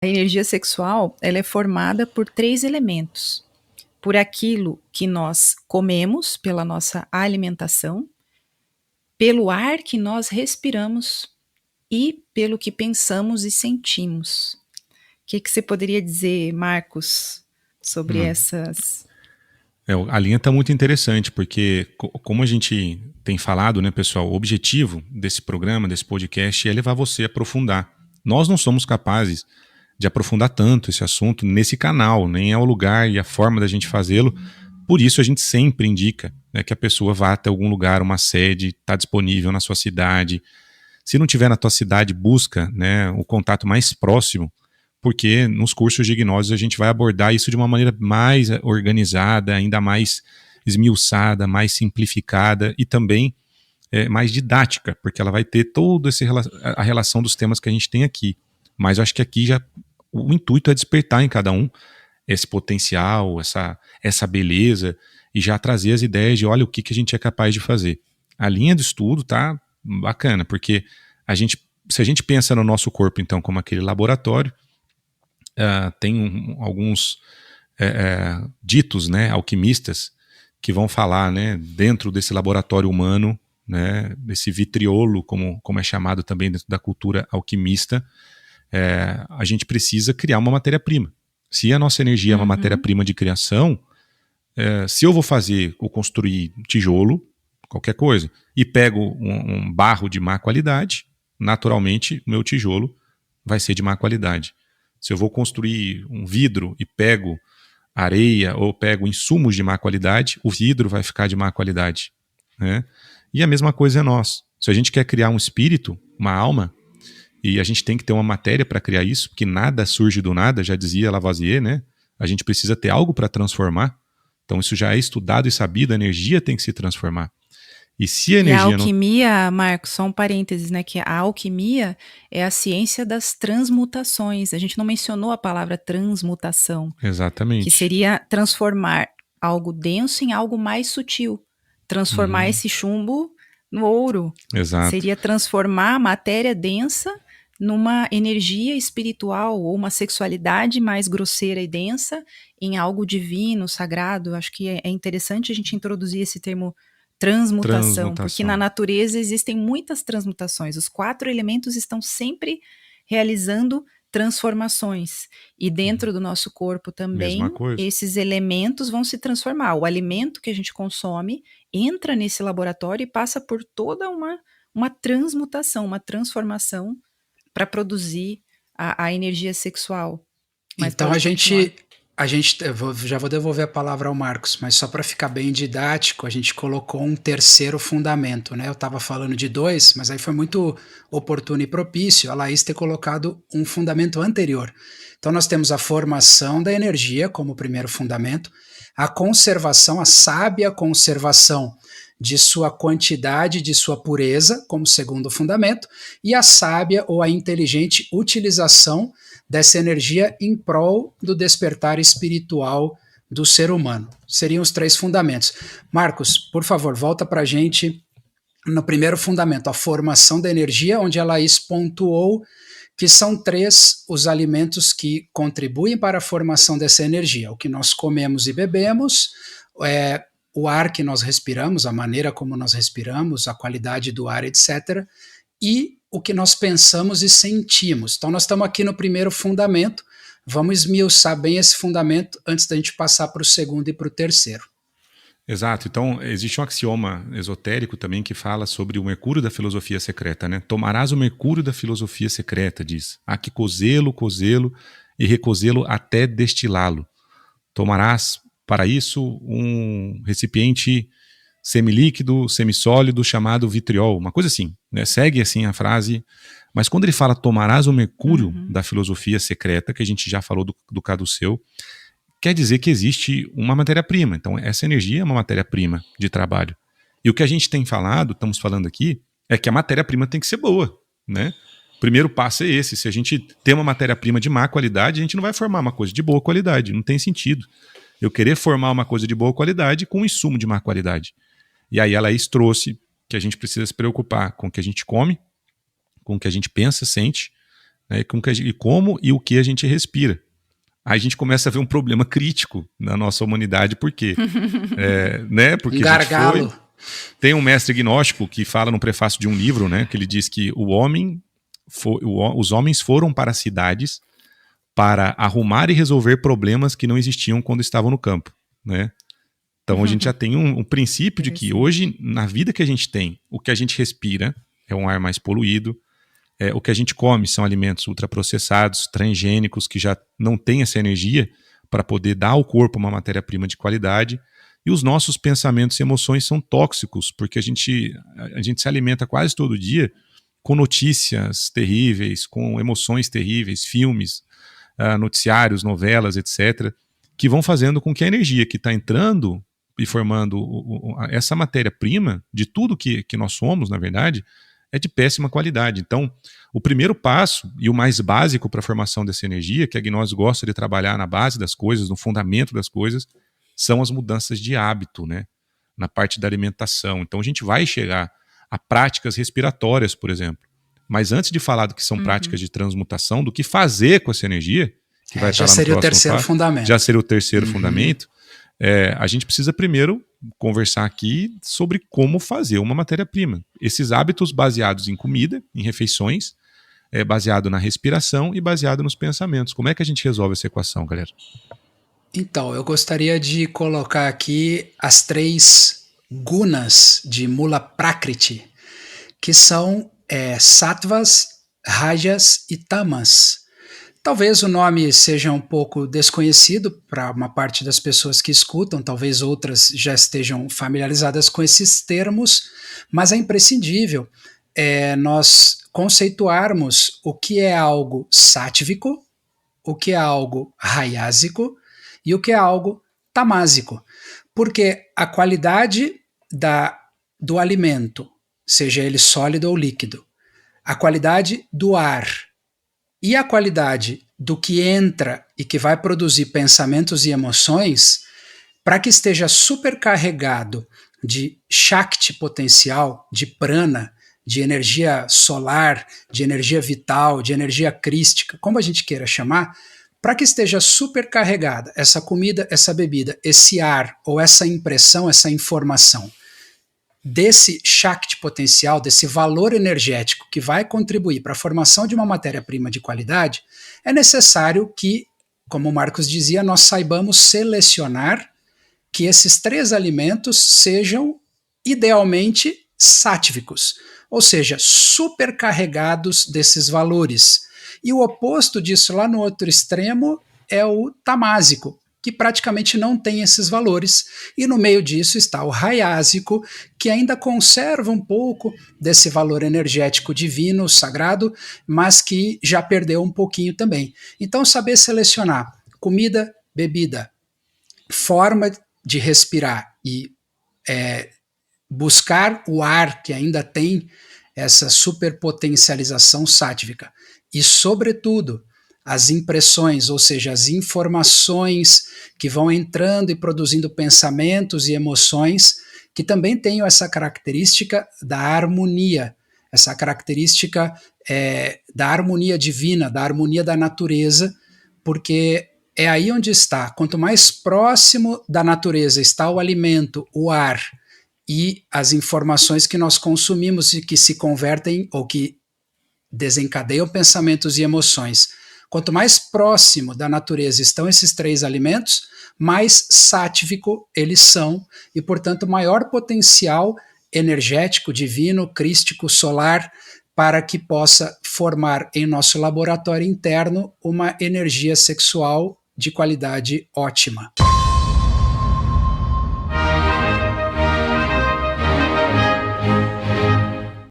A energia sexual, ela é formada por 3 elementos: por aquilo que nós comemos, pela nossa alimentação, pelo ar que nós respiramos e pelo que pensamos e sentimos. Que você poderia dizer, Marcos, sobre Hum. essas? A linha está muito interessante, porque como a gente tem falado, né, pessoal, o objetivo desse programa, desse podcast, é levar você a aprofundar. Nós não somos capazes de aprofundar tanto esse assunto nesse canal, nem é o lugar e a forma da gente fazê-lo. Por isso a gente sempre indica, né, que a pessoa vá até algum lugar, uma sede, está disponível na sua cidade. Se não tiver na tua cidade, busca, né, o contato mais próximo, porque nos cursos de gnose a gente vai abordar isso de uma maneira mais organizada, ainda mais esmiuçada, mais simplificada e também mais didática, porque ela vai ter toda a relação dos temas que a gente tem aqui. Mas eu acho que aqui já o intuito é despertar em cada um esse potencial, essa beleza, e já trazer as ideias de olha o que a gente é capaz de fazer. A linha de estudo tá bacana, porque se a gente pensa no nosso corpo, então, como aquele laboratório, tem alguns ditos, né, alquimistas, que vão falar, né, dentro desse laboratório humano, né, desse vitriolo, como é chamado também dentro da cultura alquimista, a gente precisa criar uma matéria-prima. Se a nossa energia é uma Uhum. matéria-prima de criação, se eu vou fazer ou construir tijolo, qualquer coisa, e pego um barro de má qualidade, naturalmente o meu tijolo vai ser de má qualidade. Se eu vou construir um vidro e pego areia ou pego insumos de má qualidade, o vidro vai ficar de má qualidade, né? E a mesma coisa é nós. Se a gente quer criar um espírito, uma alma, e a gente tem que ter uma matéria para criar isso, porque nada surge do nada, já dizia Lavoisier, né? A gente precisa ter algo para transformar. Então isso já é estudado e sabido, a energia tem que se transformar. E se a E a energia não... alquimia, Marcos, só um parênteses, né? Que a alquimia é a ciência das transmutações. A gente não mencionou a palavra transmutação, que Exatamente. seria transformar algo denso em algo mais sutil. Transformar Uhum. esse chumbo no ouro. Exato. Seria transformar a matéria densa numa energia espiritual ou uma sexualidade mais grosseira e densa em algo divino, sagrado. Acho que é interessante a gente introduzir esse termo transmutação, porque na Transmutação. natureza existem muitas transmutações. Os 4 elementos estão sempre realizando transformações. E dentro do nosso corpo Mesma também, coisa. esses elementos vão se transformar. O alimento que a gente consome entra nesse laboratório e passa por toda uma transmutação, uma transformação para produzir a energia sexual. Mas Então a pode continuar. gente, a gente, já vou devolver a palavra ao Marcos, mas só para ficar bem didático, a gente colocou um terceiro fundamento, né? Eu estava falando de 2, mas aí foi muito oportuno e propício a Laís ter colocado um fundamento anterior. Então nós temos a formação da energia como primeiro fundamento, a conservação, a sábia conservação de sua quantidade, de sua pureza, como segundo fundamento, e a sábia ou a inteligente utilização dessa energia em prol do despertar espiritual do ser humano. Seriam os 3 fundamentos. Marcos, por favor, volta para a gente no primeiro fundamento, a formação da energia, onde a Laís pontuou que são 3 os alimentos que contribuem para a formação dessa energia: o que nós comemos e bebemos, o ar que nós respiramos, a maneira como nós respiramos, a qualidade do ar, etc., e o que nós pensamos e sentimos. Então, nós estamos aqui no primeiro fundamento. Vamos esmiuçar bem esse fundamento antes da gente passar para o segundo e para o terceiro. Exato. Então, existe um axioma esotérico também que fala sobre o mercúrio da filosofia secreta, né? Tomarás o mercúrio da filosofia secreta, diz. Há que cozê-lo e recozê-lo até destilá-lo. Tomarás, para isso, um recipiente semilíquido, semissólido, chamado vitriol, uma coisa assim, né? Segue assim a frase, mas quando ele fala tomarás o mercúrio Uhum. da filosofia secreta, que a gente já falou do caduceu, quer dizer que existe uma matéria-prima. Então, essa energia é uma matéria-prima de trabalho. E o que a gente tem falado, estamos falando aqui, é que a matéria-prima tem que ser boa, né? O primeiro passo é esse. Se a gente tem uma matéria-prima de má qualidade, a gente não vai formar uma coisa de boa qualidade. Não tem sentido eu querer formar uma coisa de boa qualidade com um insumo de má qualidade. E aí a Laís trouxe que a gente precisa se preocupar com o que a gente come, com o que a gente pensa, sente, né, e como e o que a gente respira. Aí a gente começa a ver um problema crítico na nossa humanidade, por quê? Né, porque a gente foi... Tem um mestre gnóstico que fala no prefácio de um livro, né, que ele diz que os homens foram para as cidades para arrumar e resolver problemas que não existiam quando estavam no campo, né? Então a gente já tem um princípio de que hoje, na vida que a gente tem, o que a gente respira é um ar mais poluído, o que a gente come são alimentos ultraprocessados, transgênicos, que já não têm essa energia para poder dar ao corpo uma matéria-prima de qualidade, e os nossos pensamentos e emoções são tóxicos, porque a gente se alimenta quase todo dia com notícias terríveis, com emoções terríveis, filmes, noticiários, novelas, etc., que vão fazendo com que a energia que está entrando e formando essa matéria-prima de tudo que nós somos, na verdade, é de péssima qualidade. Então, o primeiro passo e o mais básico para a formação dessa energia, que a gnose gosta de trabalhar na base das coisas, no fundamento das coisas, são as mudanças de hábito, né? Na parte da alimentação. Então a gente vai chegar a práticas respiratórias, por exemplo. Mas antes de falar do que são práticas de transmutação, do que fazer com essa energia, que vai estar lá no próximo passo, já seria o terceiro fundamento, a gente precisa primeiro conversar aqui sobre como fazer uma matéria-prima. Esses hábitos baseados em comida, em refeições, baseado na respiração e baseado nos pensamentos. Como é que a gente resolve essa equação, galera? Então, eu gostaria de colocar aqui as 3 gunas de Mula Prakriti, que são sattvas, rajas e tamas. Talvez o nome seja um pouco desconhecido para uma parte das pessoas que escutam, talvez outras já estejam familiarizadas com esses termos, mas é imprescindível nós conceituarmos o que é algo sátvico, o que é algo rayásico e o que é algo tamásico, porque a qualidade do alimento, seja ele sólido ou líquido, a qualidade do ar e a qualidade do que entra e que vai produzir pensamentos e emoções, para que esteja supercarregado de Shakti potencial, de prana, de energia solar, de energia vital, de energia crística, como a gente queira chamar, para que esteja supercarregada essa comida, essa bebida, esse ar ou essa impressão, essa informação desse Shakti potencial, desse valor energético que vai contribuir para a formação de uma matéria-prima de qualidade, é necessário que, como o Marcos dizia, nós saibamos selecionar que esses 3 alimentos sejam idealmente sáttvicos, ou seja, supercarregados desses valores. E o oposto disso, lá no outro extremo, é o tamásico, que praticamente não tem esses valores, e no meio disso está o rayásico, que ainda conserva um pouco desse valor energético divino, sagrado, mas que já perdeu um pouquinho também. Então, saber selecionar comida, bebida, forma de respirar e buscar o ar que ainda tem essa superpotencialização sátvica e, sobretudo, as impressões, ou seja, as informações que vão entrando e produzindo pensamentos e emoções que também tenham essa característica da harmonia, essa característica da harmonia divina, da harmonia da natureza, porque é aí onde está. Quanto mais próximo da natureza está o alimento, o ar e as informações que nós consumimos e que se convertem ou que desencadeiam pensamentos e emoções, quanto mais próximo da natureza estão esses 3 alimentos, mais sátvico eles são e, portanto, maior potencial energético, divino, crístico, solar, para que possa formar em nosso laboratório interno uma energia sexual de qualidade ótima.